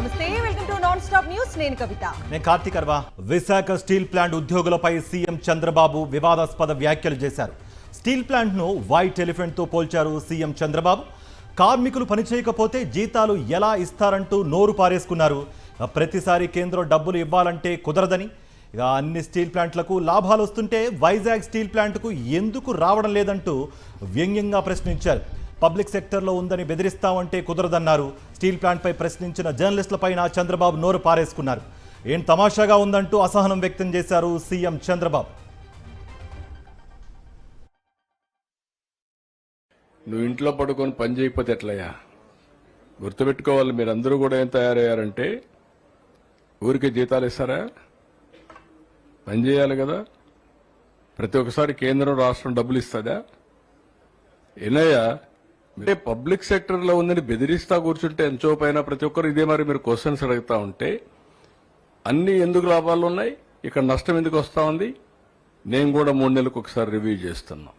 నమస్తే, welcome to non stop news. నేను కవిత. నేను కార్తిక్ అర్వా. విశాఖ స్టీల్ ప్లాంట్ ఉద్యోగులపై సీఎం చంద్రబాబు వివాదాస్పద వ్యాఖ్యలు చేశారు. స్టీల్ ప్లాంట్ ను వైట్ ఎలిఫెంట్ తో పోల్చారు సీఎం చంద్రబాబు. కార్మికులు పనిచేయకపోతే జీతాలు ఎలా ఇస్తారంటూ నోరు పారేసుకున్నారు. ప్రతిసారి కేంద్రం డబ్బులు ఇవ్వాలంటే కుదరదని, ఇక అన్ని స్టీల్ ప్లాంట్లకు లాభాలు వస్తుంటే వైజాగ్ స్టీల్ ప్లాంట్కు ఎందుకు రావడం లేదంటూ వ్యంగ్యంగా ప్రశ్నించారు. పబ్లిక్ సెక్టర్లో ఉందని బెదిరిస్తామంటే కుదరదన్నారు. స్టీల్ ప్లాంట్పై ప్రశ్నించిన జర్నలిస్టులపైన చంద్రబాబు నోరు పారేసుకున్నారు. ఏం తమాషాగా ఉందంటూ అసహనం వ్యక్తం చేశారు సీఎం చంద్రబాబు. నువ్వు ఇంట్లో పడుకొని పని చేయకపోతే ఎట్లయ్యా? గుర్తుపెట్టుకోవాలి, మీరందరూ కూడా ఏం తయారయ్యారంటే ఊరికే జీతాలు ఇస్తారా? పని చేయాలి కదా. ప్రతి ఒక్కసారి కేంద్రం రాష్ట్రం డబ్బులు ఇస్తుందా? ఏనయ్యా, అంటే పబ్లిక్ సెక్టర్లో ఉందని బెదిరిస్తా కూర్చుంటే ఎంతో పైన ప్రతి ఒక్కరు ఇదే మరి మీరు క్వశ్చన్స్ అడుగుతా ఉంటే అన్ని ఎందుకు లాభాలు ఉన్నాయి, ఇక్కడ నష్టం ఎందుకు వస్తా ఉంది? నేను కూడా 3 నెలలకు ఒకసారి రివ్యూ చేస్తున్నా.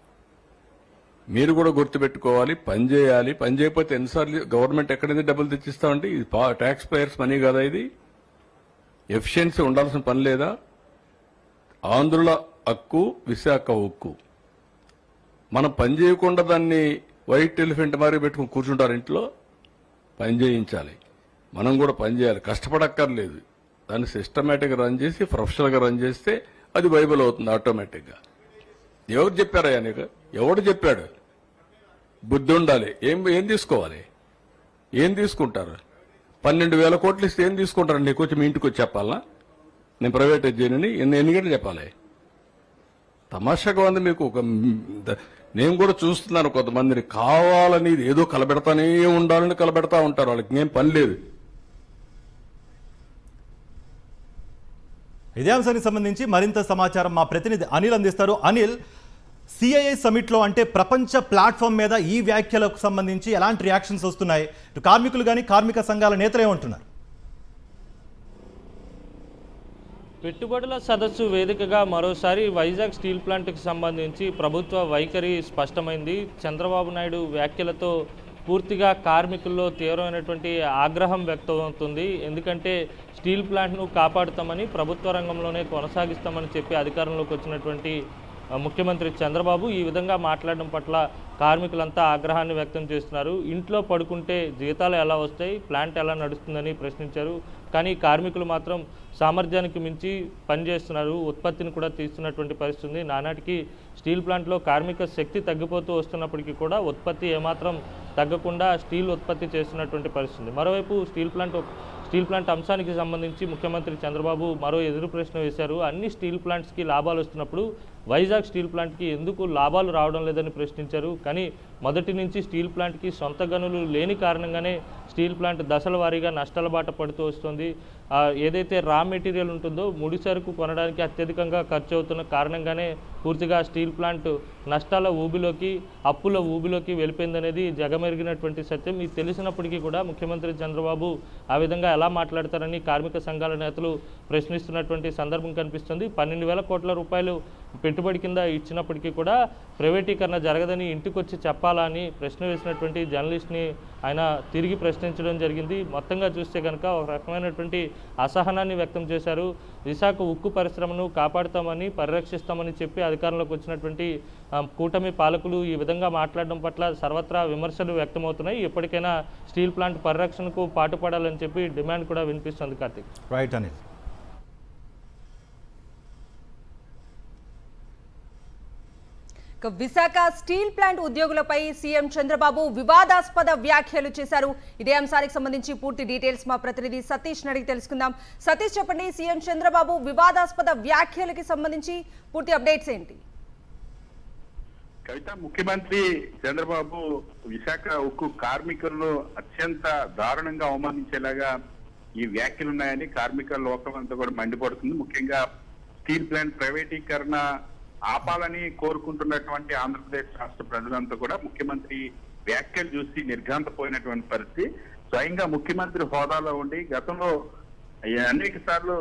మీరు కూడా గుర్తుపెట్టుకోవాలి, పని చేయాలి. పని చేయకపోతే ఎన్నిసార్లు గవర్నమెంట్ ఎక్కడి నుంచి డబ్బులు తెచ్చిస్తామంటే ఇది ట్యాక్స్ పేయర్స్ మనీ కదా. ఇది ఎఫిషియన్సీ ఉండాల్సిన పని లేదా? ఆంధ్రుల హక్కు, విశాఖ ఉక్కు. మనం పని చేయకుండా దాన్ని వైట్ ఎలిఫెంట్ మారి పెట్టుకుని కూర్చుంటారు. ఇంట్లో పని చేయించాలి. మనం కూడా పని చేయాలి, కష్టపడక్కర్లేదు. దాన్ని సిస్టమేటిక్గా రన్ చేసి ప్రొఫెషనల్గా రన్ చేస్తే అది వైబుల్ అవుతుంది ఆటోమేటిక్గా. ఎవరు చెప్పారయ్యా నీకు? ఎవడు చెప్పాడు? బుద్ధి ఉండాలి. ఏం తీసుకోవాలి? ఏం తీసుకుంటారు? 12,000 కోట్లు ఇస్తే ఏం తీసుకుంటారు? నీకు వచ్చి మీ ఇంటికి వచ్చి చెప్పాలా నేను ప్రైవేటైజ్ చేయనని? ఎన్ని గంటలు చెప్పాలి? తమాషాగా ఉంది మీకు. నేను కూడా చూస్తున్నాను, కొంతమందిని కావాలని ఏదో కలబెడతానే ఉండాలని కలబెడతా ఉంటారు. వాళ్ళకి ఏం పని లేదు. ఇదే అంశానికి సంబంధించి మరింత సమాచారం మా ప్రతినిధి అనిల్ అందిస్తారు. అనిల్, సిఐఐ సమిట్లో అంటే ప్రపంచ ప్లాట్ఫామ్ మీద ఈ వ్యాఖ్యలకు సంబంధించి ఎలాంటి రియాక్షన్స్ వస్తున్నాయి? ఇటు కార్మికులు కానీ కార్మిక సంఘాల నేతలు ఏమంటున్నారు? పెట్టుబడుల సదస్సు వేదికగా మరోసారి వైజాగ్ స్టీల్ ప్లాంట్కి సంబంధించి ప్రభుత్వ వైఖరి స్పష్టమైంది. చంద్రబాబు నాయుడు వ్యాఖ్యలతో పూర్తిగా కార్మికుల్లో తీవ్రమైనటువంటి ఆగ్రహం వ్యక్తమవుతుంది. ఎందుకంటే స్టీల్ ప్లాంట్ను కాపాడుతామని, ప్రభుత్వ రంగంలోనే కొనసాగిస్తామని చెప్పి అధికారంలోకి వచ్చినటువంటి ముఖ్యమంత్రి చంద్రబాబు ఈ విధంగా మాట్లాడడం పట్ల కార్మికులంతా ఆగ్రహాన్ని వ్యక్తం చేస్తున్నారు. ఇంట్లో పడుకుంటే జీతాలు ఎలా వస్తాయి, ప్లాంట్ ఎలా నడుస్తుందని ప్రశ్నించారు. కానీ కార్మికులు మాత్రం సామర్థ్యానికి మించి పనిచేస్తున్నారు, ఉత్పత్తిని కూడా తీస్తున్నటువంటి పరిస్థితి. నానాటికి స్టీల్ ప్లాంట్లో కార్మిక శక్తి తగ్గిపోతూ వస్తున్నప్పటికీ కూడా ఉత్పత్తి ఏమాత్రం తగ్గకుండా స్టీల్ ఉత్పత్తి చేస్తున్నటువంటి పరిస్థితి. మరోవైపు స్టీల్ ప్లాంట్ అంశానికి సంబంధించి ముఖ్యమంత్రి చంద్రబాబు మరో ఎదురు ప్రశ్న వేశారు. అన్ని స్టీల్ ప్లాంట్స్కి లాభాలు వస్తున్నప్పుడు వైజాగ్ స్టీల్ ప్లాంట్కి ఎందుకు లాభాలు రావడం లేదని ప్రశ్నించారు. కానీ మొదటి నుంచి స్టీల్ ప్లాంట్కి సొంత గనులు లేని కారణంగానే స్టీల్ ప్లాంట్ దశల వారీగా నష్టాల బాట పడుతూ వస్తుంది. ఏదైతే రా మెటీరియల్ ఉంటుందో ముడి సరుకు కొనడానికి అత్యధికంగా ఖర్చు అవుతున్న కారణంగానే పూర్తిగా స్టీల్ ప్లాంట్ నష్టాల ఊబిలోకి, అప్పుల ఊబిలోకి వెళ్ళిపోయిందనేది జగమెరిగినటువంటి సత్యం. ఇది తెలిసినప్పటికీ కూడా ముఖ్యమంత్రి చంద్రబాబు ఆ విధంగా ఎలా మాట్లాడతారని కార్మిక సంఘాల నేతలు ప్రశ్నిస్తున్నటువంటి సందర్భం కనిపిస్తుంది. 12,000 కోట్ల రూపాయలు పెట్టుబడి కింద ఇచ్చినప్పటికీ కూడా ప్రైవేటీకరణ జరగదని ఇంటికొచ్చి చెప్పాలా అని ప్రశ్న వేసినటువంటి జర్నలిస్ట్ని ఆయన తిరిగి ప్రశ్నించడం జరిగింది. మొత్తంగా చూస్తే కనుక ఒక రకమైనటువంటి అసహనాన్ని వ్యక్తం చేశారు. విశాఖ ఉక్కు పరిశ్రమను కాపాడుతామని, పరిరక్షిస్తామని చెప్పి అధికారంలోకి వచ్చినటువంటి కూటమి పాలకులు ఈ విధంగా మాట్లాడడం పట్ల సర్వత్రా విమర్శలు వ్యక్తమవుతున్నాయి. ఎప్పటికైనా స్టీల్ ప్లాంట్ పరిరక్షణకు పాటుపడాలని చెప్పి డిమాండ్ కూడా వినిపిస్తుంది. Karthik. Right Anil. Visakha steel plant ఉద్యోగులపై సీఎం చంద్రబాబు వివాదాస్పద వ్యాఖ్యలు చేశారు. ఇదే అంశానికి సంబంధించి పూర్తి డీటెయిల్స్ మా ప్రతినిధి సతీష్ అడిగి తెలుసుకుందాం. సతీష్, చెప్పండి, సీఎం చంద్రబాబు వివాదాస్పద వ్యాఖ్యలకి సంబంధించి పూర్తి అప్డేట్స్ ఏంటి? కవిత, ముఖ్యమంత్రి చంద్రబాబు విశాఖ ఉక్కు కార్మికులను అత్యంత దారుణంగా అవమానించేలాగా ఈ వ్యాఖ్యలున్నాయని కార్మిక లోకం అంతా కూడా మండిపడుతుంది. ముఖ్యంగా స్టీల్ ప్లాంట్ ప్రైవేటీకరణ ఆపాలని కోరుకుంటున్నటువంటి ఆంధ్రప్రదేశ్ రాష్ట్ర ప్రజలంతా కూడా ముఖ్యమంత్రి వ్యాఖ్యలు చూసి నిర్ఘాంతపోయినటువంటి పరిస్థితి. స్వయంగా ముఖ్యమంత్రి హోదాలో ఉండి గతంలో అనేక సార్లు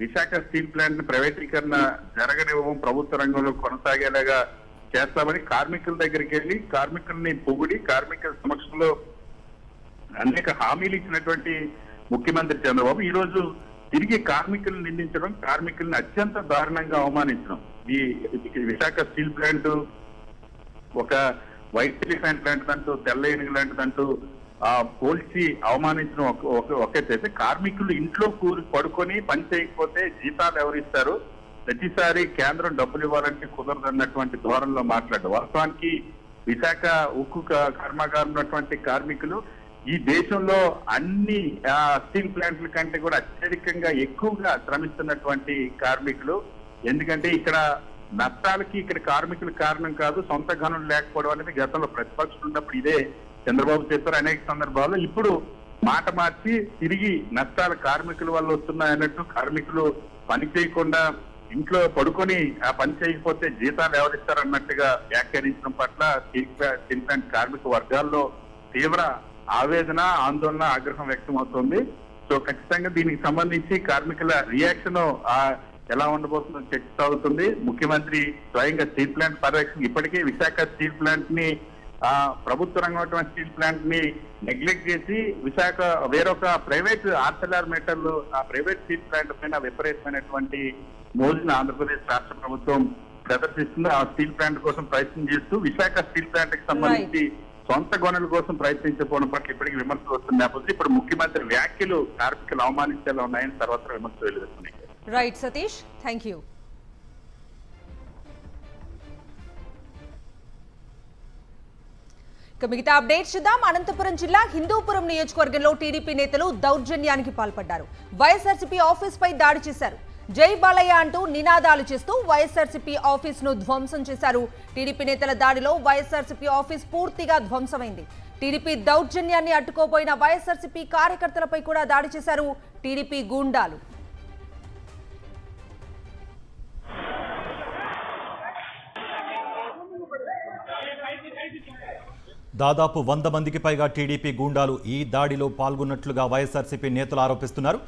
విశాఖ స్టీల్ ప్లాంట్ ప్రైవేటీకరణ జరగనివ్వడం, ప్రభుత్వ రంగంలో కొనసాగేలాగా చేస్తామని కార్మికుల దగ్గరికి వెళ్ళి కార్మికుల్ని పొగిడి కార్మికుల సమక్షంలో అనేక హామీలు ఇచ్చినటువంటి ముఖ్యమంత్రి చంద్రబాబు ఈ రోజు తిరిగి కార్మికులను నిందించడం, కార్మికులను అత్యంత దారుణంగా అవమానించడం. ఈ విశాఖ స్టీల్ ప్లాంట్ ఒక వైట్ ఎలిఫెంట్ లాంటిదంటూ, తెల్ల ఏనుగు లాంటిదంటూ పోల్చి అవమానించడం ఒకటైతే, కార్మికులు ఇంట్లో పడుకొని పని చేయకపోతే జీతాలు ఎవరిస్తారు, ప్రతిసారి కేంద్రం డబ్బులు ఇవ్వాలంటే కుదరదన్నటువంటి ధోరణిలో మాట్లాడారు. వాస్తవానికి విశాఖ ఉక్కు కర్మాగారం ఉన్నటువంటి కార్మికులు ఈ దేశంలో అన్ని స్టీల్ ప్లాంట్ల కంటే కూడా అత్యధికంగా ఎక్కువగా శ్రమిస్తున్నటువంటి కార్మికులు. ఎందుకంటే ఇక్కడ నష్టాలకి ఇక్కడ కార్మికుల కారణం కాదు, సొంత గనులు లేకపోవడం అనేది గతంలో ప్రతిపక్షులు ఉన్నప్పుడు ఇదే చంద్రబాబు చెప్పారు అనేక సందర్భాల్లో. ఇప్పుడు మాట మార్చి తిరిగి నష్టాలు కార్మికుల వల్ల వస్తున్నాయన్నట్టు, కార్మికులు పని చేయకుండా ఇంట్లో పడుకొని ఆ పని చేయకపోతే జీతాలు ఎవరిస్తారన్నట్టుగా వ్యాఖ్యానించడం పట్ల స్టీల్ ప్లాంట్ కార్మిక వర్గాల్లో తీవ్ర ఆవేదన, ఆందోళన, ఆగ్రహం వ్యక్తం అవుతుంది. సో ఖచ్చితంగా దీనికి సంబంధించి కార్మికుల రియాక్షన్ ఎలా ఉండబోతుందో చర్చ సాగుతుంది. ముఖ్యమంత్రి స్వయంగా స్టీల్ ప్లాంట్ పర్యవేక్షణ ఇప్పటికే విశాఖ స్టీల్ ప్లాంట్ ని ప్రభుత్వ రంగం స్టీల్ ప్లాంట్ ని నెగ్లెక్ట్ చేసి విశాఖ వేరొక ప్రైవేట్ ఆర్సెల్ఆర్ మెటల్ ఆ ప్రైవేట్ స్టీల్ ప్లాంట్ పైన విపరీతమైనటువంటి మోజును ఆంధ్రప్రదేశ్ రాష్ట్ర ప్రభుత్వం ప్రదర్శిస్తుంది. ఆ స్టీల్ ప్లాంట్ కోసం ప్రయత్నం చేస్తూ విశాఖ స్టీల్ ప్లాంట్ కి సంబంధించి సొంత గనుల కోసం ప్రయత్నించకపోవడం పట్ల ఇప్పటికీ విమర్శలు వస్తున్న నేపథ్యంలో ఇప్పుడు ముఖ్యమంత్రి వ్యాఖ్యలు కార్మికులు అవమానించేలా ఉన్నాయని తర్వాత విమర్శలు వెలువడుతున్నాయి. Right Satish, thank you. మిగతా అప్డేట్స్ చూద్దాం. అనంతపురం జిల్లా హిందూపురం నియోజకవర్గంలో టీడీపీ నేతలు దౌర్జన్యానికి పాల్పడ్డారు. వైఎస్ఆర్సీపీ ఆఫీస్ పై దాడి చేశారు. జై బాలయ్య అంటూ నినాదాలు చేస్తూ వైఎస్ఆర్సీపీ ఆఫీస్ ను ధ్వంసం చేశారు. టీడీపీ నేతల దాడిలో వైఎస్ఆర్సీపీ ఆఫీస్ పూర్తిగా ధ్వంసమైంది. టీడీపీ దౌర్జన్యాన్ని అడ్డుకోపోయిన వైఎస్ఆర్సీపీ కార్యకర్తలపై కూడా దాడి చేశారు టీడీపీ గూండాలు. దాదాపు 100 మందికి పైగా టీడీపీ గూండాలు ఈ దాడిలో పాల్గొన్నట్లుగా వైఎస్ఆర్సీపీ నేతలు ఆరోపిస్తున్నారు.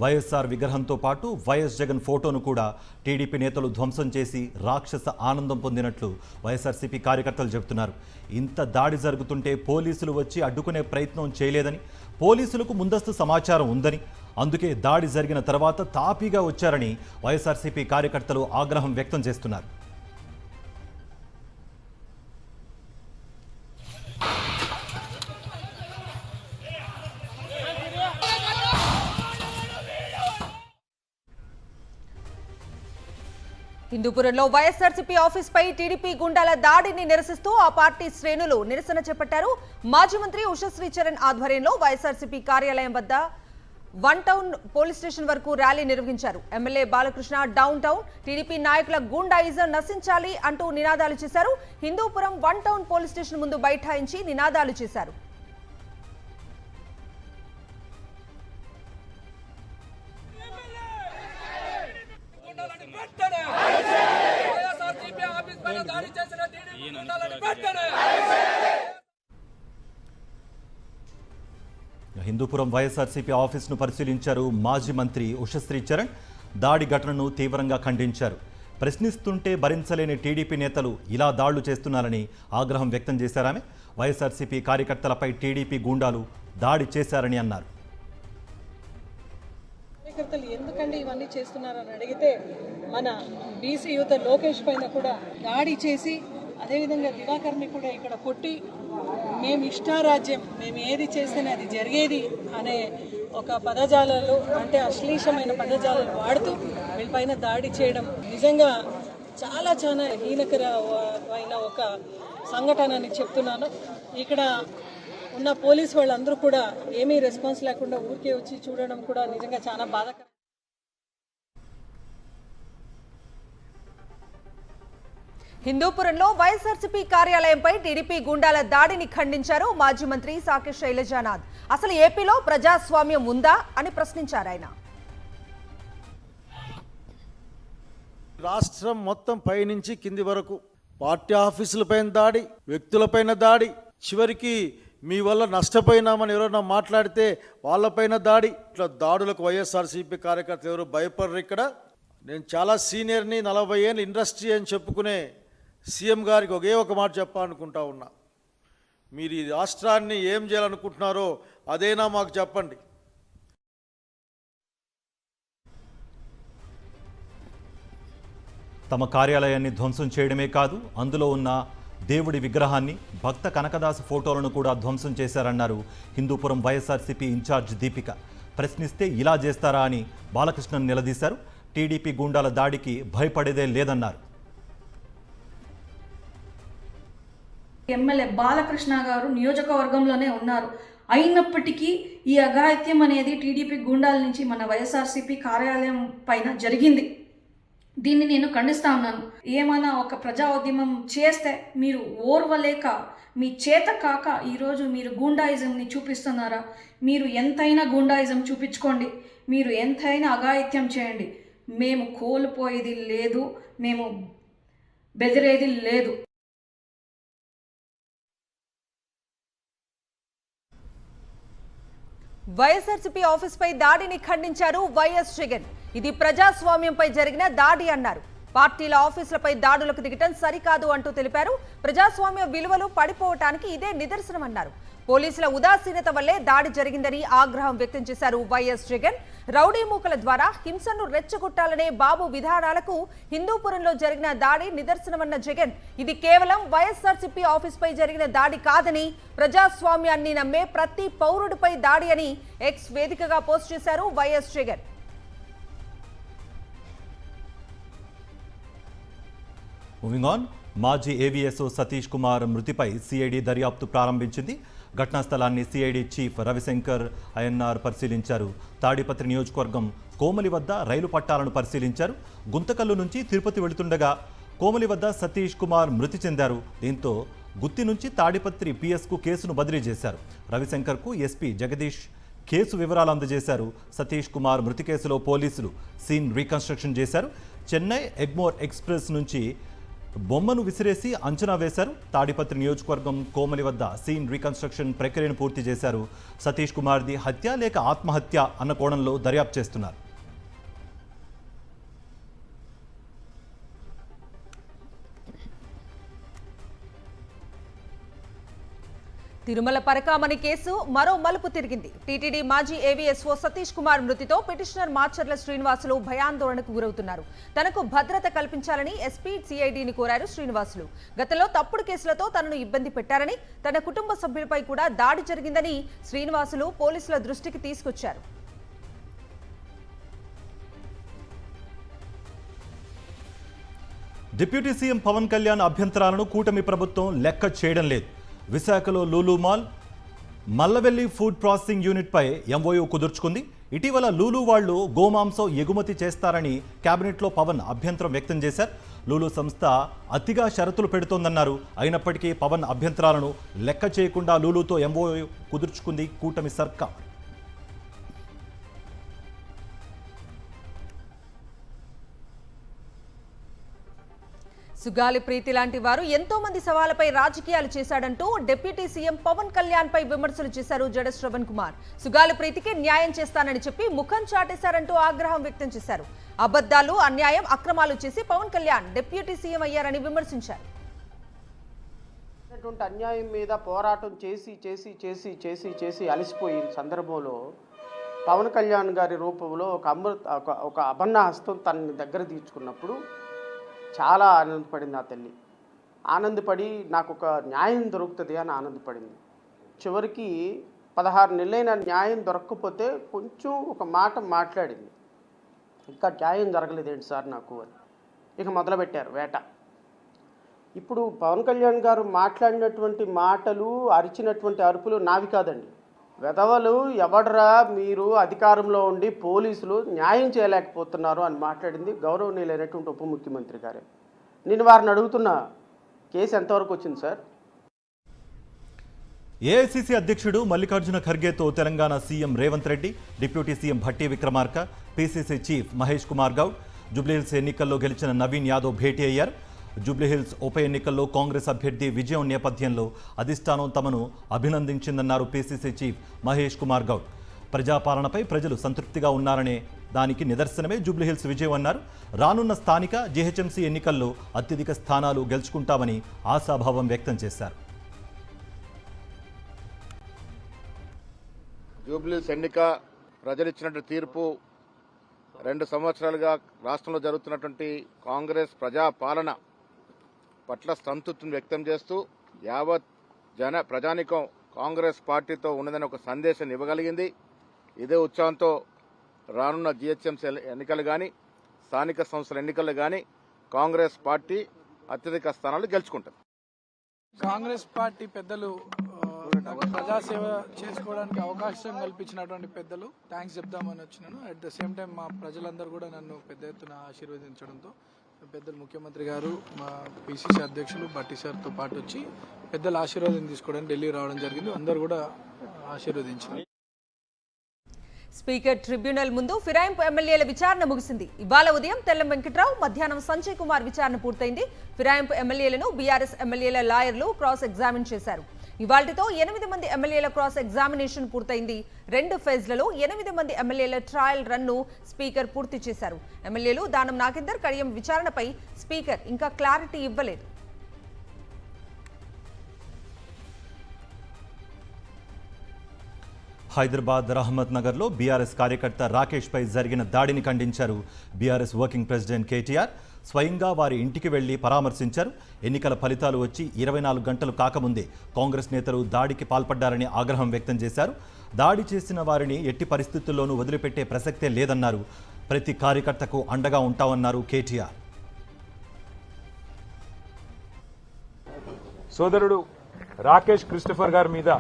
వైఎస్ఆర్ విగ్రహంతో పాటు వైఎస్ జగన్ ఫోటోను కూడా టీడీపీ నేతలు ధ్వంసం చేసి రాక్షస ఆనందం పొందినట్లు వైఎస్ఆర్సీపీ కార్యకర్తలు చెబుతున్నారు. ఇంత దాడి జరుగుతుంటే పోలీసులు వచ్చి అడ్డుకునే ప్రయత్నం చేయలేదని, పోలీసులకు ముందస్తు సమాచారం ఉందని, అందుకే దాడి జరిగిన తర్వాత తాపీగా వచ్చారని వైఎస్ఆర్సీపీ కార్యకర్తలు ఆగ్రహం వ్యక్తం చేస్తున్నారు. హిందూపురంలో వైఎస్ఆర్సీపీ ఆఫీస్ పై టీడీపీ గుండాల దాడిని నిరసిస్తూ ఆ పార్టీ శ్రేణులు నిరసన చేపట్టారు. మాజీ మంత్రి ఉషశ్రీ చరణ్ ఆధ్వర్యంలో వైఎస్ఆర్సీపీ కార్యాలయం వద్ద 1 టౌన్ పోలీస్ స్టేషన్ వరకు ర్యాలీ నిర్వహించారు. MLA Balakrishna down town TDP నాయకుల గూండాయిజం నశించాలి అంటూ నినాదాలు చేశారు. హిందూపురం 1 టౌన్ పోలీస్ స్టేషన్ ముందు బైఠాయించి నినాదాలు చేశారు. హిందూపురం వైఎస్ఆర్సీపీ ఆఫీసును పరిశీలించారు మాజీ మంత్రి ఉషశ్రీ చరణ్. దాడి ఘటనను తీవ్రంగా ఖండించారు. ప్రశ్నిస్తుంటే భరించలేని టీడీపీ నేతలు ఇలా దాడులు చేస్తున్నారని ఆగ్రహం వ్యక్తం చేశారామె. వైఎస్ఆర్సీపీ కార్యకర్తలపై టీడీపీ గూండాలు దాడి చేశారని అన్నారు. కార్యకర్తలు ఎందుకండి ఇవన్నీ చేస్తున్నారని అడిగితే మన బీసీ యువత లోకేష్ పైన కూడా దాడి చేసి, అదేవిధంగా దివాకర్ని కూడా ఇక్కడ కొట్టి, మేము ఇష్టారాజ్యం, మేము ఏది చేస్తేనే అది జరిగేది అనే ఒక పదజాలాలు, అంటే అశ్లీషమైన పదజాలాలు వాడుతూ వీళ్ళపైన దాడి చేయడం నిజంగా చాలా చాలా హీనకరమైన ఒక సంఘటన అని చెప్తున్నాను. ఇక్కడ ఉన్న పోలీసు వాళ్ళందరూ కూడా ఏమీ రెస్పాన్స్ లేకుండా ఊరికే వచ్చి చూడడం కూడా నిజంగా చాలా బాధాకరం. హిందూపురంలో వైఎస్ఆర్సీపీ కార్యాలయంపై టీడీపీ గుండాల దాడిని ఖండించారు మాజీ మంత్రి సాకే శైలజానాథ్. అసలు ఏపీలో ప్రజాస్వామ్యం ఉందా అని ప్రశ్నించారు ఆయన. రాష్ట్రం మొత్తం పైనుంచి కింది వరకు పార్టీ ఆఫీసులపైన దాడి, వ్యక్తులపైన దాడి, చివరికి మీ వల్ల నష్టపోయినామని ఎవరైనా మాట్లాడితే వాళ్ళపైన దాడి. ఇట్లా దాడులకు వైఎస్ఆర్సీపీ కార్యకర్తలు ఎవరు భయపడరు. ఇక్కడ నేను చాలా సీనియర్ని, 40 ఏళ్ళ ఇండస్ట్రీ అని చెప్పుకునే సీఎం గారికి ఒకే ఒక మాట చెప్పాలనుకుంటా ఉన్నా. మీరు ఈ రాష్ట్రాన్ని ఏం చేయాలనుకుంటున్నారో అదేనా మాకు చెప్పండి. తమ కార్యాలయాన్ని ధ్వంసం చేయడమే కాదు, అందులో ఉన్న దేవుడి విగ్రహాన్ని, భక్త కనకదాసు ఫోటోలను కూడా ధ్వంసం చేశారన్నారు హిందూపురం వైఎస్ఆర్సీపీ ఇన్ఛార్జ్ దీపిక. ప్రశ్నిస్తే ఇలా చేస్తారా అని బాలకృష్ణన్ నిలదీశారు. టీడీపీ గూండాల దాడికి భయపడేదే లేదన్నారు. ఎమ్మెల్యే బాలకృష్ణ గారు నియోజకవర్గంలోనే ఉన్నారు. అయినప్పటికీ ఈ అఘాయిత్యం అనేది టీడీపీ గూండాల నుంచి మన వైఎస్ఆర్సీపీ కార్యాలయం పైన జరిగింది. దీన్ని నేను ఖండిస్తా ఉన్నాను. ఏమైనా ఒక ప్రజా ఉద్యమం చేస్తే మీరు ఓర్వలేక, మీ చేత కాక ఈరోజు మీరు గూండాయిజంని చూపిస్తున్నారా? మీరు ఎంతైనా గూండాయిజం చూపించుకోండి, మీరు ఎంతైనా అఘాయిత్యం చేయండి, మేము కోల్పోయేది లేదు, మేము బెదిరేది లేదు. వైఎస్ఆర్సీపీ ఆఫీస్పై దాడిని ఖండించారు వైఎస్ జగన్. ఇది ప్రజాస్వామ్యంపై జరిగిన దాడి అన్నారు. పార్టీల ఆఫీసులపై దాడులకు దిగటం సరికాదు అంటూ తెలిపారు. ప్రజాస్వామ్య విలువలు పడిపోవటానికి ఇదే నిదర్శనమన్నారు. పోలీసుల ఉదాసీనత వల్లే దాడి జరిగిందని ఆగ్రహం వ్యక్తం చేశారు వైఎస్ జగన్. రౌడీ మూకల ద్వారా హింసను రెచ్చగొట్టాలనే బాబు విధానాలకు హిందూపురంలో జరిగిన దాడి నిదర్శనమన్న జగన్, ఇది కేవలం వైఎస్ఆర్సీపీ ఆఫీస్పై జరిగిన దాడి కాదని, ప్రజాస్వామ్యాన్ని నమ్మే ప్రతి పౌరుడిపై దాడి అని ఎక్స్ వేదికగా పోస్ట్ చేశారు వైఎస్ జగన్. మూవింగ్ ఆన్, మాజీ ఏవీఎస్ఓ సతీష్ కుమార్ మృతిపై సిఐడి దర్యాప్తు ప్రారంభించింది. ఘటనా స్థలాన్ని సిఐడి చీఫ్ రవిశంకర్ ఐఎన్ఆర్ పరిశీలించారు. తాడిపత్రి నియోజకవర్గం కోమలి వద్ద రైలు పట్టాలను పరిశీలించారు. గుంతకల్లు నుంచి తిరుపతి వెళుతుండగా కోమలి వద్ద సతీష్ కుమార్ మృతి చెందారు. దీంతో గుత్తి నుంచి తాడిపత్రి పిఎస్కు కేసును బదిలీ చేశారు. రవిశంకర్కు ఎస్పీ జగదీష్ కేసు వివరాలు అందజేశారు. సతీష్ కుమార్ మృతి కేసులో పోలీసులు సీన్ రీకన్స్ట్రక్షన్ చేశారు. చెన్నై ఎగ్మోర్ ఎక్స్ప్రెస్ నుంచి బొమ్మను విసిరేసి అంచనా వేశారు. తాడిపత్రి నియోజకవర్గం కోమలి వద్ద సీన్ రీకన్స్ట్రక్షన్ ప్రక్రియను పూర్తి చేశారు. సతీష్ కుమార్ది హత్య లేక ఆత్మహత్య అన్న కోణంలో దర్యాప్తు చేస్తున్నారు. తిరుమల పరకామణి కేసు మరో మలుపు తిరిగింది. టీటీడీ మాజీ ఏవీఎస్ఓ సతీష్ కుమార్ మృతితో పిటిషనర్ మాచర్ల శ్రీనివాసులు భయాందోళనకు గురవుతున్నారు. తనకు భద్రత కల్పించాలని ఎస్పీ సిఐడిని కోరారు శ్రీనివాసులు. గతంలో తప్పుడు కేసులతో తనను ఇబ్బంది పెట్టారని, తన కుటుంబ సభ్యులపై కూడా దాడి జరిగిందని శ్రీనివాసులు పోలీసుల దృష్టికి తీసుకొచ్చారు. డిప్యూటీ సీఎం పవన్ కళ్యాణ్ అభ్యంతరాలను కూటమి ప్రభుత్వం లెక్క చేయడం లేదు. విశాఖలో Lulu mall, Mallavelli food processing యూనిట్పై ఎంఓయూ కుదుర్చుకుంది. ఇటీవల లూలు వాళ్లు గోమాంసం ఎగుమతి చేస్తారని కేబినెట్లో పవన్ అభ్యంతరం వ్యక్తం చేశారు. లూలు సంస్థ అతిగా షరతులు పెడుతోందన్నారు. అయినప్పటికీ పవన్ అభ్యంతరాలను లెక్క చేయకుండా లూలుతో ఎంఓయూ కుదుర్చుకుంది కూటమి సర్కార్. సుగాలి ప్రీతి లాంటి వారు ఎంతో మంది సవాళ్లపై రాజకీయాలు చేశాడంటూ డిప్యూటీ సీఎం పవన్ కళ్యాణ్ పై విమర్శలు చేశారు జడ శ్రవణ్ కుమార్. సుగాలి ప్రీతికి న్యాయం చేస్తానని చెప్పి ముఖం చాటేశారంటూ ఆగ్రహం వ్యక్తం చేశారు. అబద్ధాలు, అన్యాయం, అక్రమాలు చేసి పవన్ కళ్యాణ్ డిప్యూటీ సీఎం అయ్యారని విమర్శించారు. అన్యాయం మీద పోరాటం చేసి అలసిపోయిన సందర్భంలో పవన్ కళ్యాణ్ గారి రూపంలో ఒక అభన్న హస్తం తన దగ్గర తీర్చుకున్నప్పుడు చాలా ఆనందపడింది ఆ తల్లి. ఆనందపడి నాకు ఒక న్యాయం దొరుకుతుంది అని ఆనందపడింది. చివరికి 16 నెలలైన న్యాయం దొరకకపోతే కొంచెం ఒక మాట మాట్లాడింది, ఇంకా న్యాయం జరగలేదేంటి సార్ నాకు అని. ఇక మొదలుపెట్టారు వేట. ఇప్పుడు పవన్ కళ్యాణ్ గారు మాట్లాడినటువంటి మాటలు, అరిచినటువంటి అరుపులు నావి కాదండి. వెధవలు ఎవడరా మీరు అధికారంలో ఉండి పోలీసులు న్యాయం చేయలేకపోతున్నారు అని మాట్లాడింది గౌరవనీయులైనటువంటి ఉప ముఖ్యమంత్రి గారే. నేను వారిని అడుగుతున్నా, కేసు ఎంతవరకు వచ్చింది సార్? ఏఐసీసీ అధ్యక్షుడు మల్లికార్జున ఖర్గేతో Telangana CM Revanth Reddy, deputy CM Bhatti Vikramarka, PCC chief Mahesh Kumar Goud, Jubilee Hills ఎన్నికల్లో గెలిచిన నవీన్ యాదవ్ భేటీ అయ్యారు. జూబ్లీహిల్స్ ఉప ఎన్నికల్లో కాంగ్రెస్ అభ్యర్థి విజయం నేపథ్యంలో అధిష్టానం తమను అభినందించిందన్నారు పీసీసీ చీఫ్ మహేష్ కుమార్ గౌడ్. ప్రజాపాలనపై ప్రజలు సంతృప్తిగా ఉన్నారనే దానికి నిదర్శనమే జూబ్లీహిల్స్ విజయం అన్నారు. రానున్న స్థానిక జీహెచ్ఎంసీ ఎన్నికల్లో అత్యధిక స్థానాలు గెలుచుకుంటామని ఆశాభావం వ్యక్తం చేశారు. జూబ్లీహిల్స్ ఎన్నిక ప్రజలిచ్చినట్టు తీర్పు 2 సంవత్సరాలుగా రాష్ట్రంలో జరుగుతున్నటువంటి కాంగ్రెస్ ప్రజా పాలన పట్ల సంతృప్తిని వ్యక్తం చేస్తూ యావత్ ప్రజానికం కాంగ్రెస్ పార్టీతో ఉన్నదని ఒక సందేశం ఇవ్వగలిగింది. ఇదే ఉత్సాహంతో రానున్న జిహెచ్ఎంసీ ఎన్నికలు కానీ స్థానిక సంస్థల ఎన్నికలు కానీ కాంగ్రెస్ పార్టీ అత్యధిక స్థానాలు గెలుచుకుంటుంది. కాంగ్రెస్ పార్టీ పెద్దలు నాకు ప్రజాసేవ చేసుకోవడానికి అవకాశం కల్పించినటువంటి పెద్దలు థ్యాంక్స్ చెప్దామని వచ్చినాను. అట్ ద సేమ్ టైం మా ప్రజలందరూ కూడా నన్ను పెద్ద ఎత్తున ఆశీర్వదించడంతో పెద్దలు ముఖ్యమంత్రి గారు, మా పిసిసి అధ్యక్షులు భట్టి సార్తో పాటు వచ్చి పెద్దల ఆశీర్వాదం తీసుకోవడానికి ఢిల్లీ రావడం జరిగింది. అందరూ కూడా ఆశీర్వదించారు. స్పీకర్ ట్రిబ్యునల్ ముందు ఫిరాయింపు ఎమ్మెల్యేల విచారణ ముగిసింది. ఇవాళ ఉదయం తెల్లం వెంకట్రావు, మధ్యాహ్నం సంజయ్ కుమార్ విచారణ పూర్తయింది. ఫిరాయింపు ఎమ్మెల్యేలను బీఆర్ఎస్ ఎమ్మెల్యేల లాయర్లు క్రాస్ ఎగ్జామిన్ చేశారు. ఇవాళ్టితో 8 మంది ఎమ్మెల్యేల క్రాస్ ఎగ్జామినేషన్ పూర్తయింది. 2 ఫేజ్లలో 8 మంది ఎమ్మెల్యేల ట్రయల్ రన్ను స్పీకర్ పూర్తి చేశారు. ఎమ్మెల్యేలు దానం నాగేందర్, కడియం విచారణపై స్పీకర్ ఇంకా క్లారిటీ ఇవ్వలేదు. హైదరాబాద్ రహమత్ నగర్లో బీఆర్ఎస్ కార్యకర్త రాకేష్ పై జరిగిన దాడిని ఖండించారు బీఆర్ఎస్ వర్కింగ్ ప్రెసిడెంట్ కేటీఆర్. స్వయంగా వారి ఇంటికి వెళ్లి పరామర్శించారు. ఎన్నికల ఫలితాలు వచ్చి 24 గంటలు కాకముందే కాంగ్రెస్ నేతలు దాడికి పాల్పడ్డారని ఆగ్రహం వ్యక్తం చేశారు. దాడి చేసిన వారిని ఎట్టి పరిస్థితుల్లోనూ వదిలిపెట్టే ప్రసక్తే లేదన్నారు. ప్రతి కార్యకర్తకు అండగా ఉంటామన్నారు కేటీఆర్. సోదరుడు రాకేష్ క్రిస్టఫర్ గారి మీద,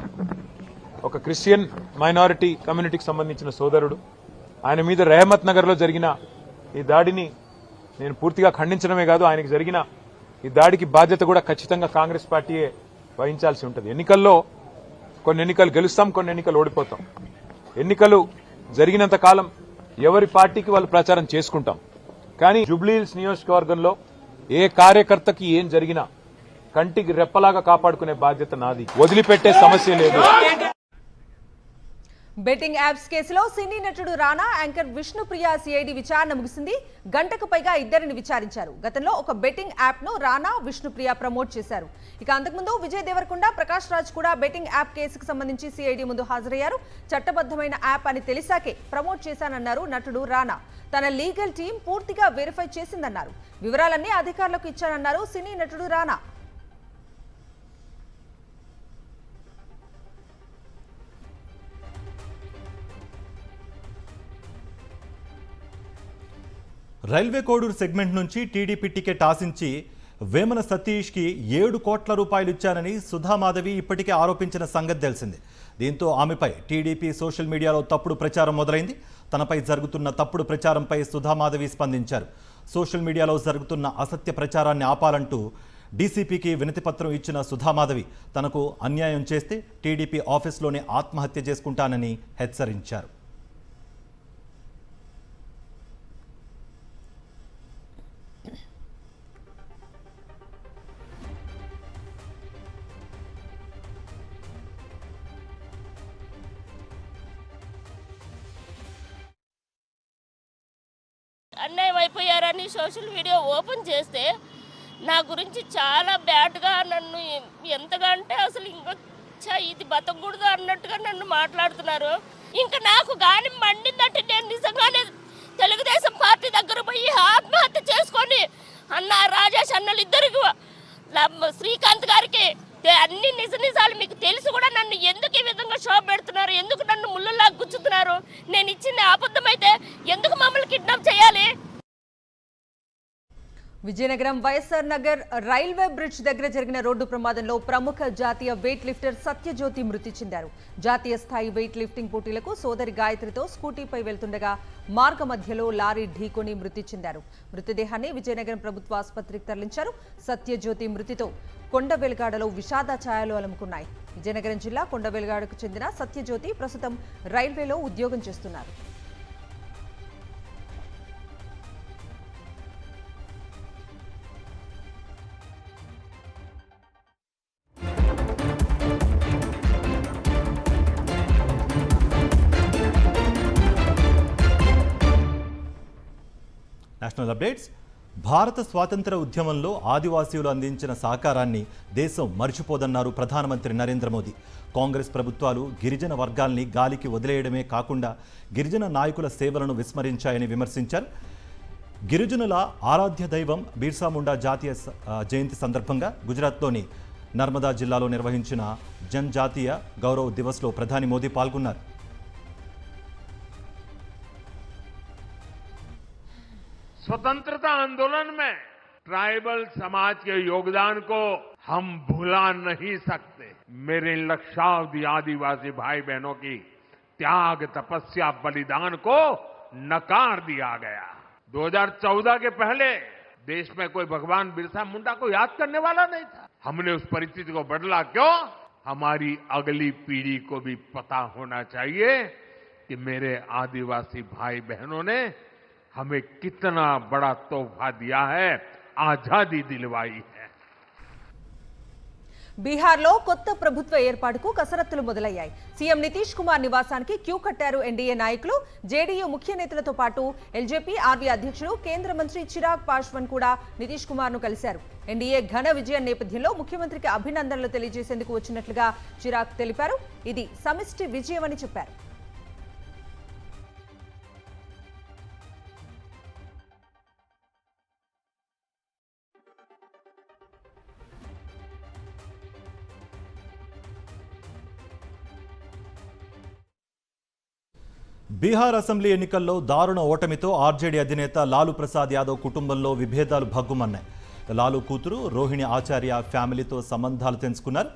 ఒక క్రిస్టియన్ మైనారిటీ కమ్యూనిటీకి సంబంధించిన సోదరుడు, ఆయన మీద రెహమత్ నగర్లో జరిగిన ఈ దాడిని నేను పూర్తిగా ఖండించడమే కాదు, ఆయనకు జరిగిన ఈ దాడికి బాధ్యత కూడా ఖచ్చితంగా కాంగ్రెస్ పార్టీయే వహించాల్సి ఉంటుంది. ఎన్నికల్లో కొన్ని ఎన్నికలు గెలుస్తాం, కొన్ని ఎన్నికలు ఓడిపోతాం. ఎన్నికలు జరిగినంత కాలం ఎవరి పార్టీకి వాళ్ళు ప్రచారం చేసుకుంటాం. కానీ జూబ్లీహిల్స్ నియోజకవర్గంలో ఏ కార్యకర్తకి ఏం జరిగినా కంటికి రెప్పలాగా కాపాడుకునే బాధ్యత నాది. వదిలిపెట్టే సమస్య లేదు. బెట్టింగ్ యాప్స్ కేసులో సినీ నటుడు రానా, యాంకర్ విష్ణుప్రియ సిఐడి విచారణ ముగిసింది. గంటకు పైగా ఇద్దరిని విచారించారు. గతంలో ఒక బెట్టింగ్ యాప్ ను రానా, విష్ణుప్రియ ప్రమోట్ చేశారు. ఇక అంతకుముందు విజయ్ దేవరకొండ, ప్రకాష్ రాజ్ కూడా బెట్టింగ్ యాప్ కేసుకు సంబంధించి సిఐడి ముందు హాజరయ్యారు. చట్టబద్ధమైన యాప్ అని తెలిసాకే ప్రమోట్ చేశానన్నారు నటుడు రానా. తన లీగల్ టీం పూర్తిగా వెరిఫై చేసిందన్నారు. వివరాలన్నీ అధికారులకు ఇచ్చానన్నారు సినీ నటుడు రానా. రైల్వే కోడూరు సెగ్మెంట్ నుంచి టీడీపీ టికెట్ ఆశించి వేమన సతీష్కి 7 కోట్ల రూపాయలు ఇచ్చానని సుధామాధవి ఇప్పటికే ఆరోపించిన సంగతి తెలిసిందే. దీంతో ఆమెపై టీడీపీ సోషల్ మీడియాలో తప్పుడు ప్రచారం మొదలైంది. తనపై జరుగుతున్న తప్పుడు ప్రచారంపై సుధామాధవి స్పందించారు. సోషల్ మీడియాలో జరుగుతున్న అసత్య ప్రచారాన్ని ఆపాలంటూ డీసీపీకి వినతిపత్రం ఇచ్చిన సుధామాధవి తనకు అన్యాయం చేస్తే టీడీపీ ఆఫీస్లోనే ఆత్మహత్య చేసుకుంటానని హెచ్చరించారు. అన్యాయం అయిపోయారని సోషల్ మీడియా ఓపెన్ చేస్తే నా గురించి చాలా బ్యాడ్గా నన్ను ఎంతగా అంటే అసలు ఇంకా ఇది బతకూడదు అన్నట్టుగా నన్ను మాట్లాడుతున్నారు. ఇంకా నాకు గాని మండిందంటే నేను నిజంగానే తెలుగుదేశం పార్టీ దగ్గర పోయి ఆత్మహత్య చేసుకొని అన్న రాజేష్ అన్నలు ఇద్దరికి, శ్రీకాంత్ గారికి అన్ని నిజాలు మీకు తెలిసి కూడా నన్ను ఎందుకు ఈ విధంగా షో పెడుతున్నారు, ఎందుకు నన్ను ముళ్ళలా గుచ్చుతున్నారు, నేను ఇచ్చిన అబద్ధమైతే ఎందుకు మమ్మల్ని కిడ్నాప్ చేయాలి? విజయనగరం వైఎస్ఆర్ నగర్ రైల్వే బ్రిడ్జ్ దగ్గర జరిగిన రోడ్డు ప్రమాదంలో ప్రముఖ జాతీయ వెయిట్ లిఫ్టర్ సత్యజ్యోతి మృతి చెందారు. జాతీయ స్థాయి వెయిట్ లిఫ్టింగ్ పోటీలకు సోదరి గాయత్రితో స్కూటీపై వెళ్తుండగా మార్గ మధ్యలో లారీ ఢీకొని మృతి చెందారు. మృతదేహాన్ని విజయనగరం ప్రభుత్వ ఆసుపత్రికి తరలించారు. సత్యజ్యోతి మృతితో కొండవెల్గాడలో విషాద ఛాయలు అలుముకున్నాయి. విజయనగరం జిల్లా కొండవెల్గాడకు చెందిన సత్యజ్యోతి ప్రస్తుతం రైల్వేలో ఉద్యోగం చేస్తున్నారు. National updates. భారత స్వాతంత్ర ఉద్యమంలో ఆదివాసీలు అందించిన సహకారాన్ని దేశం మర్చిపోదన్నారు ప్రధానమంత్రి నరేంద్ర మోదీ. కాంగ్రెస్ ప్రభుత్వాలు గిరిజన వర్గాల్ని గాలికి వదిలేయడమే కాకుండా గిరిజన నాయకుల సేవలను విస్మరించాయని విమర్శించారు. గిరిజనుల ఆరాధ్య దైవం బిర్సా ముండా జాతీయ జయంతి సందర్భంగా గుజరాత్లోని నర్మదా జిల్లాలో నిర్వహించిన జనజాతీయ గౌరవ్ దివస్లో ప్రధాని మోదీ పాల్గొన్నారు. स्वतंत्रता आंदोलन में ट्राइबल समाज के योगदान को हम भुला नहीं सकते। मेरे लक्षावधि आदिवासी भाई बहनों की त्याग, तपस्या, बलिदान को नकार दिया गया। 2014 के पहले देश में कोई भगवान बिरसा मुंडा को याद करने वाला नहीं था। हमने उस परिस्थिति को बदला क्यों? हमारी अगली पीढ़ी को भी पता होना चाहिए कि मेरे आदिवासी भाई बहनों ने हमें कितना बड़ा तोहफा दिया है, आजादी दिलवाई है। బీహార్లో కొత్త ప్రభుత్వ ఏర్పాటుకు కసరత్తులు మొదలయ్యాయి. సీఎం నితీష్ కుమార్ నివాసానికి క్యూ కట్టారు ఎన్డీఏ నాయకులు. జేడీయూ ముఖ్య నేతలతో పాటు ఎల్జేపీ ఆర్వీ అధ్యక్షుడు కేంద్ర మంత్రి చిరాగ్ పాస్వాన్ కూడా నితీష్ కుమార్ ను కలిశారు. ఎన్డీఏ ఘన విజయం నేపథ్యంలో ముఖ్యమంత్రికి అభినందనలు తెలియజేసేందుకు వచ్చినట్లుగా చిరాగ్ తెలిపారు. ఇది సమిష్టి విజయమని చెప్పారు. బీహార్ అసెంబ్లీ ఎన్నికల్లో దారుణ ఓటమితో ఆర్జేడీ అధినేత లాలూ ప్రసాద్ యాదవ్ కుటుంబంలో విభేదాలు భగ్గుమన్నాయి. లాలూ కూతురు రోహిణి ఆచార్య ఫ్యామిలీతో సంబంధాలు తెంచుకున్నారు.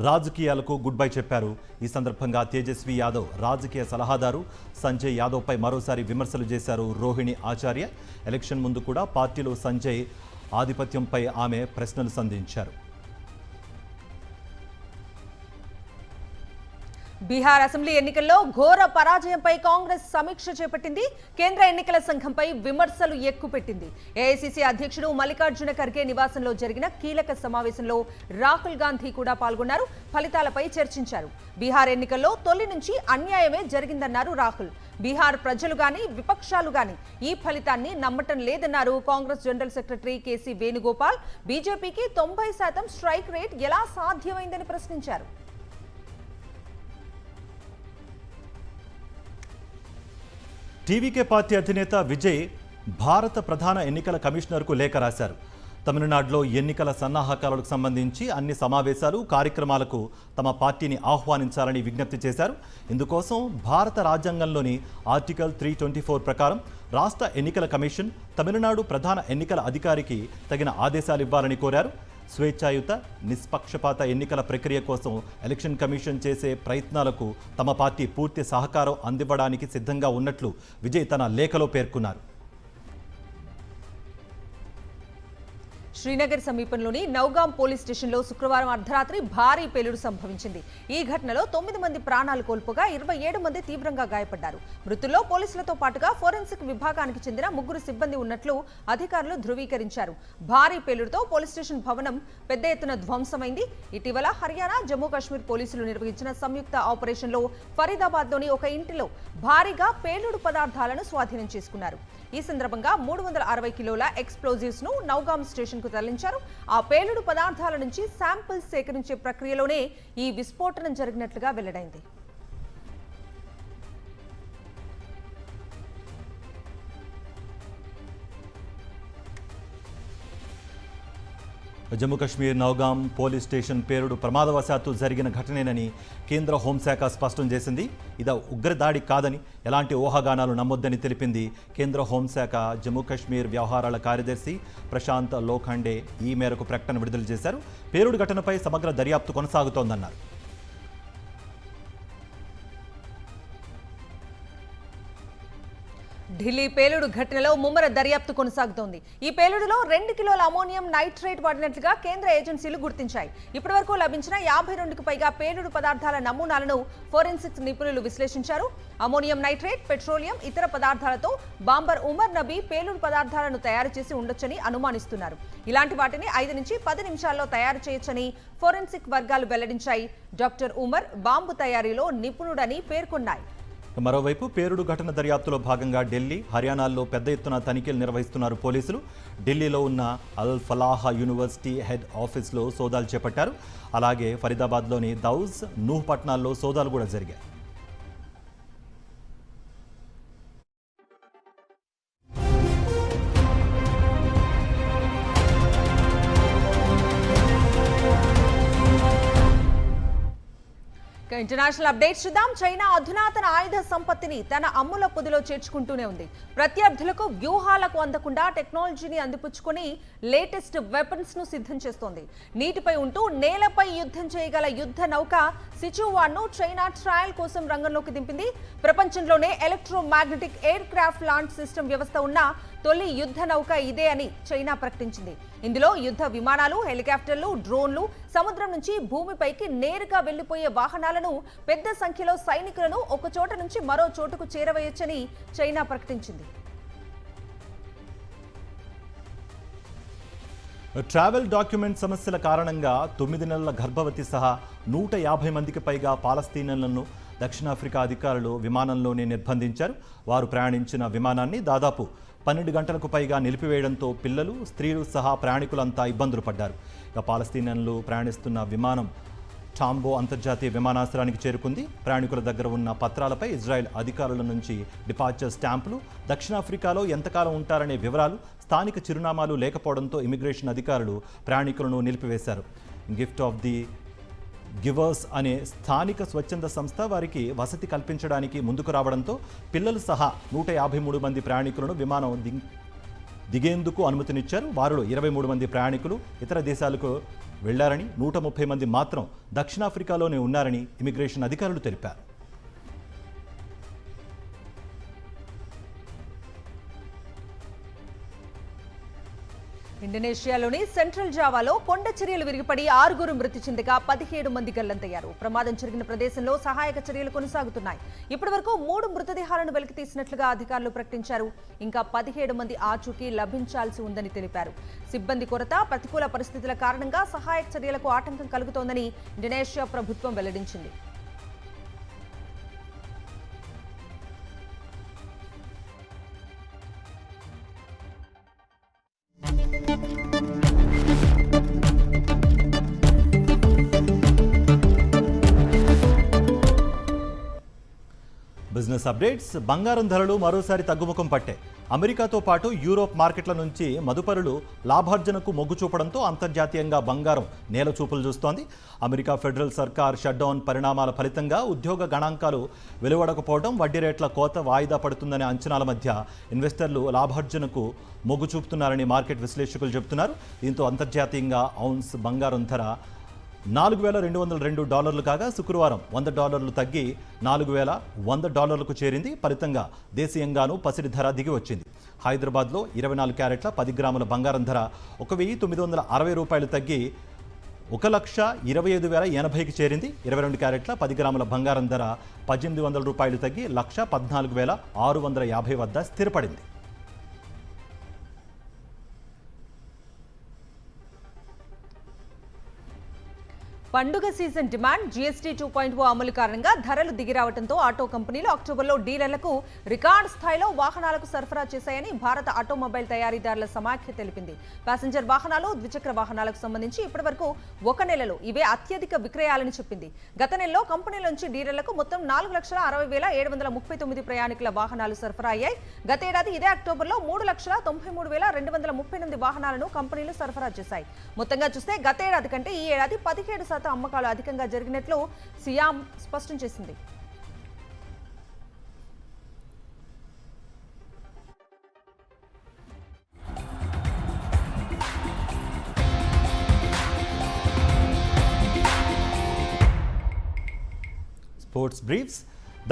రాజకీయాలకు గుడ్ బై చెప్పారు. ఈ సందర్భంగా తేజస్వి యాదవ్ రాజకీయ సలహాదారు సంజయ్ యాదవ్పై మరోసారి విమర్శలు చేశారు రోహిణి ఆచార్య. ఎలక్షన్ ముందు కూడా పార్టీలో సంజయ్ ఆధిపత్యంపై ఆమె ప్రశ్నలు సంధించారు. బీహార్ అసెంబ్లీ ఎన్నికల్లో ఘోర పరాజయంపై కాంగ్రెస్ సమీక్ష చేపట్టింది. కేంద్ర ఎన్నికల సంఘంపై విమర్శలు ఎక్కుపెట్టింది. ఏఐసీసీ అధ్యక్షుడు మల్లికార్జున ఖర్గే నివాసంలో జరిగిన కీలక సమావేశంలో రాహుల్ గాంధీ కూడా పాల్గొన్నారు. ఫలితాలపై చర్చించారు. బీహార్ ఎన్నికల్లో తొలి నుంచి అన్యాయమే జరిగిందన్నారు రాహుల్. బీహార్ ప్రజలు గాని విపక్షాలు గాని ఈ ఫలితాన్ని నమ్మటం లేదన్నారు Congress general secretary KC Venugopal. బీజేపీకి 90% స్ట్రైక్ రేట్ ఎలా సాధ్యమైందని ప్రశ్నించారు. టీవీకే పార్టీ అధినేత విజయ్ భారత ప్రధాన ఎన్నికల కమిషనర్కు లేఖ రాశారు. తమిళనాడులో ఎన్నికల సన్నాహకాలకు సంబంధించి అన్ని సమావేశాలు, కార్యక్రమాలకు తమ పార్టీని ఆహ్వానించాలని విజ్ఞప్తి చేశారు. ఇందుకోసం భారత రాజ్యాంగంలోని ఆర్టికల్ 324 ప్రకారం రాష్ట్ర ఎన్నికల కమిషన్ తమిళనాడు ప్రధాన ఎన్నికల అధికారికి తగిన ఆదేశాలు ఇవ్వాలని కోరారు. స్వేచ్ఛాయుత, నిష్పక్షపాత ఎన్నికల ప్రక్రియ కోసం ఎలక్షన్ కమిషన్ చేసే ప్రయత్నాలకు తమ పార్టీ పూర్తి సహకారం అందివ్వడానికి సిద్ధంగా ఉన్నట్లు విజయ్ తన లేఖలో పేర్కొన్నారు. శ్రీనగర్ సమీపంలోని నౌగాం పోలీస్ స్టేషన్లో శుక్రవారం అర్ధరాత్రి భారీ పేలుడు సంభవించింది. ఈ ఘటనలో 9 మంది ప్రాణాలు కోల్పోగా 27 మంది తీవ్రంగా గాయపడ్డారు. మృతుల్లో పోలీసులతో పాటుగా ఫోరెన్సిక్ విభాగానికి చెందిన 3 సిబ్బంది ఉన్నట్లు అధికారులు ధృవీకరించారు. భారీ పేలుడుతో పోలీస్ స్టేషన్ భవనం పెద్ద ఎత్తున ధ్వంసమైంది. ఇటీవల హర్యానా, జమ్మూ కాశ్మీర్ పోలీసులు నిర్వహించిన సంయుక్త ఆపరేషన్లో ఫరీదాబాద్లోని ఒక ఇంటిలో భారీగా పేలుడు పదార్థాలను స్వాధీనం చేసుకున్నారు. ఈ సందర్భంగా 360 కిలోల ఎక్స్ప్లోజివ్స్ ను నౌగాం స్టేషన్ కు తరలించారు. ఆ పేలుడు పదార్థాల నుంచి శాంపిల్స్ సేకరించే ప్రక్రియలోనే ఈ విస్ఫోటనం జరిగినట్లుగా వెల్లడైంది. జమ్మూ కాశ్మీర్ నౌగాం పోలీస్ స్టేషన్ పేలుడు ప్రమాదవశాత్తు జరిగిన ఘటనేనని కేంద్ర హోంశాఖ స్పష్టం చేసింది. ఇది ఉగ్రదాడి కాదని, ఎలాంటి ఊహాగానాలు నమ్మొద్దని తెలిపింది. కేంద్ర హోంశాఖ జమ్మూ కాశ్మీర్ వ్యవహారాల కార్యదర్శి ప్రశాంత్ లోఖండే ఈ మేరకు ప్రకటన విడుదల చేశారు. పేలుడు ఘటనపై సమగ్ర దర్యాప్తు కొనసాగుతోందన్నారు. ఢిల్లీ పేలుడు ఘటనలో ముమ్మర దర్యాప్తు కొనసాగుతోంది. ఈ పేలుడులో 2 కిలోల అమోనియం నైట్రేట్ వాడినట్లుగా కేంద్ర ఏజెన్సీలు గుర్తించాయి. ఇప్పటివరకు లభించిన 52కు పైగా పేలుడు పదార్థాల నమూనాలను ఫోరెన్సిక్స్ నిపుణులు విశ్లేషించారు. అమోనియం నైట్రేట్, పెట్రోలియం, ఇతర పదార్థాలతో బాంబర్ ఉమర్ నబీ పేలుడు పదార్థాలను తయారు చేసి ఉండొచ్చని అనుమానిస్తున్నారు. ఇలాంటి వాటిని 5 నుంచి 10 నిమిషాల్లో తయారు చేయొచ్చని ఫోరెన్సిక్ వర్గాలు వెల్లడించాయి. డాక్టర్ ఉమర్ బాంబు తయారీలో నిపుణుడని పేర్కొన్నాయి. మరోవైపు పేలుడు ఘటన దర్యాప్తులో భాగంగా ఢిల్లీ, హర్యానాల్లో పెద్ద ఎత్తున తనిఖీలు నిర్వహిస్తున్నారు పోలీసులు. ఢిల్లీలో ఉన్న అల్ ఫలాహ్ యూనివర్సిటీ హెడ్ ఆఫీస్లో సోదాలు చేపట్టారు. అలాగే ఫరీదాబాద్లోని దౌజ్, నూహ్ పట్నాల్లో సోదాలు కూడా జరిగాయి. ఇంటర్నేషనల్ అప్డేట్స్ చూద్దాం. చైనా అధునాతన ఆయుధ సంపత్తిని తన అమ్ముల పొదిలో చేర్చుకుంటూనే ఉంది. ప్రత్యర్థులకు వ్యూహాలకు అందకుండా టెక్నాలజీని అందిపుచ్చుకొని లేటెస్ట్ వెపన్స్ ను సిద్ధం చేస్తోంది. నీటిపై ఉంటూ నేలపై యుద్ధం చేయగల యుద్ధ నౌక సిచువాన్ ను చైనా ట్రయల్ కోసం రంగంలోకి దింపింది. ప్రపంచంలోనే electromagnetic air craft launch system వ్యవస్థ ఉన్న తొలి యుద్ధ నౌక ఇదే అని చైనా ప్రకటించింది. ఇందులో యుద్ధ విమానాలు, హెలికాప్టర్లు, డ్రోన్లు, సముద్రం నుంచి భూమిపైకి నేరుగా వెళ్లిపోయే వాహనాలను, పెద్ద సంఖ్యలో సైనికులను ఒక చోట నుంచి మరో చోటుకు చేరవేయొచ్చని చైనా ప్రకటించింది. ట్రావెల్ డాక్యుమెంట్ సమస్యల కారణంగా 9 నెలల గర్భవతి సహా 150 మందికి పైగా పాలస్తీనియన్లను దక్షిణాఫ్రికా అధికారులు విమానంలోనే నిర్బంధించారు. వారు ప్రయాణించిన విమానాన్ని దాదాపు 12 గంటలకు పైగా నిలిపివేయడంతో పిల్లలు, స్త్రీలు సహా ప్రయాణికులంతా ఇబ్బందులు పడ్డారు. ఇక పాలస్తీనియన్లు ప్రయాణిస్తున్న విమానం టాంబో అంతర్జాతీయ విమానాశ్రయానికి చేరుకుంది. ప్రయాణికుల దగ్గర ఉన్న పత్రాలపై ఇజ్రాయెల్ అధికారుల నుంచి డిపార్చర్ స్టాంపులు, దక్షిణాఫ్రికాలో ఎంతకాలం ఉంటారనే వివరాలు, స్థానిక చిరునామాలు లేకపోవడంతో ఇమిగ్రేషన్ అధికారులు ప్రయాణికులను నిలిపివేశారు. గిఫ్ట్ ఆఫ్ ది గివర్స్ అనే స్థానిక స్వచ్ఛంద సంస్థ వారికి వసతి కల్పించడానికి ముందుకు రావడంతో పిల్లలు సహా 153 మంది ప్రయాణికులను విమానం దిగేందుకు అనుమతినిచ్చారు. వారిలో 23 మంది ప్రయాణికులు ఇతర దేశాలకు వెళ్లారని, 130 మంది మాత్రం దక్షిణాఫ్రికాలోనే ఉన్నారని ఇమిగ్రేషన్ అధికారులు తెలిపారు. ఇండోనేషియాలోని సెంట్రల్ జావాలో కొండ చర్యలు విరిగిపడి 6 మృతి చెందగా 17 మంది గల్లంతయ్యారు. ప్రమాదం జరిగిన ప్రదేశంలో సహాయక చర్యలు కొనసాగుతున్నాయి. ఇప్పటి వరకు 3 మృతదేహాలను వెలికితీసినట్లుగా అధికారులు ప్రకటించారు. ఇంకా 17 మంది ఆచూకీ లభించాల్సి ఉందని తెలిపారు. సిబ్బంది కొరత, ప్రతికూల పరిస్థితుల కారణంగా సహాయక చర్యలకు ఆటంకం కలుగుతోందని ఇండోనేషియా ప్రభుత్వం వెల్లడించింది. Business updates. బంగారం ధరలు మరోసారి తగ్గుముఖం పట్టాయి. అమెరికాతో పాటు యూరోప్ మార్కెట్ల నుంచి మదుపరులు లాభార్జనకు మొగ్గు చూపడంతో అంతర్జాతీయంగా బంగారం నేలచూపులు చూస్తోంది. అమెరికా ఫెడరల్ సర్కార్ షట్డౌన్ పరిణామాల ఫలితంగా ఉద్యోగ గణాంకాలు వెలువడకపోవడం, వడ్డీ రేట్ల కోత వాయిదా పడుతుందనే అంచనాల మధ్య ఇన్వెస్టర్లు లాభార్జనకు మొగ్గు చూపుతున్నారని మార్కెట్ విశ్లేషకులు చెబుతున్నారు. దీంతో అంతర్జాతీయంగా ఔన్స్ బంగారం ధర $4,202 కాగా శుక్రవారం $100 తగ్గి $4,100కు చేరింది. ఫలితంగా దేశీయంగానూ పసిడి ధర దిగి వచ్చింది. హైదరాబాద్లో 24 క్యారెట్ల 10 గ్రాముల బంగారం ధర $1,960 తగ్గి $1,25,080కి చేరింది. 22 క్యారెట్ల 10 గ్రాముల బంగారం ధర $1,800 తగ్గి $1,14,650 వద్ద స్థిరపడింది. పండుగ సీజన్ డిమాండ్, జీఎస్టీ 2.0 అమలు కారణంగా ధరలు దిగిరావడంతో ఆటో కంపెనీలు అక్టోబర్లో డీలర్లకు రికార్డు స్థాయిలో వాహనాలకు సరఫరా చేశాయని భారత ఆటోమొబైల్ తయారీదారుల సమాఖ్య తెలిపింది. ప్యాసింజర్ వాహనాలు, ద్విచక్ర వాహనాలకు సంబంధించి ఇప్పటివరకు 1 నెలలో ఇవే అత్యధిక విక్రయాలని చెప్పింది. గత నెలలో కంపెనీల నుంచి డీలర్లకు మొత్తం 4,60,739 ప్రయాణికుల వాహనాలు సరఫరా అయ్యాయి. గతేడాది ఇదే అక్టోబర్లో 3,93,238 వాహనాలను కంపెనీలు సరఫరా చేశాయి. మొత్తంగా చూస్తే గతేడాది కంటే ఈ ఏడాది 17% అమ్మకాలు అధికంగా జరిగినట్లు సియామ్ స్పష్టం చేసింది. Sports briefs.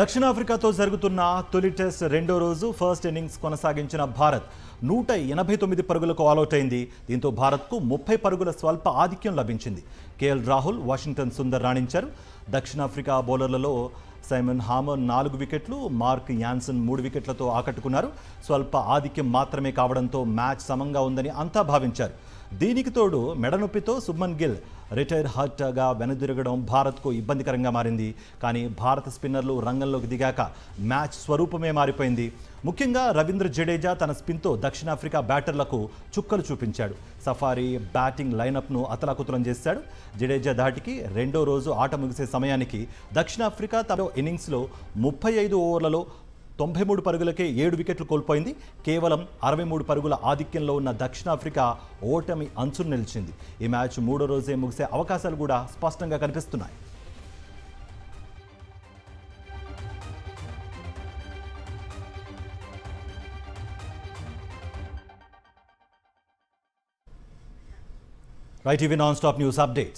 దక్షిణాఫ్రికాతో జరుగుతున్న తొలి టెస్ట్ రెండో రోజు ఫస్ట్ ఇన్నింగ్స్ కొనసాగించిన భారత్ 189 పరుగులకు ఆలౌట్ అయింది. దీంతో భారత్కు 30 పరుగుల స్వల్ప ఆధిక్యం లభించింది. కేఎల్ రాహుల్, వాషింగ్టన్ సుందర్ రాణించారు. దక్షిణాఫ్రికా బౌలర్లలో సైమన్ హామర్ 4 వికెట్లు, మార్క్ యాన్సన్ 3 వికెట్లతో ఆకట్టుకున్నారు. స్వల్ప ఆధిక్యం మాత్రమే కావడంతో మ్యాచ్ సమంగా ఉందని అంతా భావించారు. దీనికి తోడు మెడనొప్పితో శుభ్మన్ గిల్ రిటైర్ హర్ట్గా వెనుదిరగడం భారత్కు ఇబ్బందికరంగా మారింది. కానీ భారత స్పిన్నర్లు రంగంలోకి దిగాక మ్యాచ్ స్వరూపమే మారిపోయింది. ముఖ్యంగా రవీంద్ర జడేజా తన స్పిన్తో దక్షిణాఫ్రికా బ్యాటర్లకు చుక్కలు చూపించాడు. సఫారీ బ్యాటింగ్ లైనప్ను అతలాకుతలం చేశాడు. జడేజా ధాటికి రెండో రోజు ఆట ముగిసే సమయానికి దక్షిణాఫ్రికా తమ ఇన్నింగ్స్లో 35 ఓవర్లలో 93 పరుగులకే 7 వికెట్లు కోల్పోయింది. కేవలం 63 పరుగుల ఆధిక్యంలో ఉన్న దక్షిణాఫ్రికా ఓటమి అంచును నిలిచింది. ఈ మ్యాచ్ మూడో రోజే ముగిసే అవకాశాలు కూడా స్పష్టంగా కనిపిస్తున్నాయి. రైట్, ఇవి నాన్ స్టాప్ న్యూస్ అప్డేట్స్.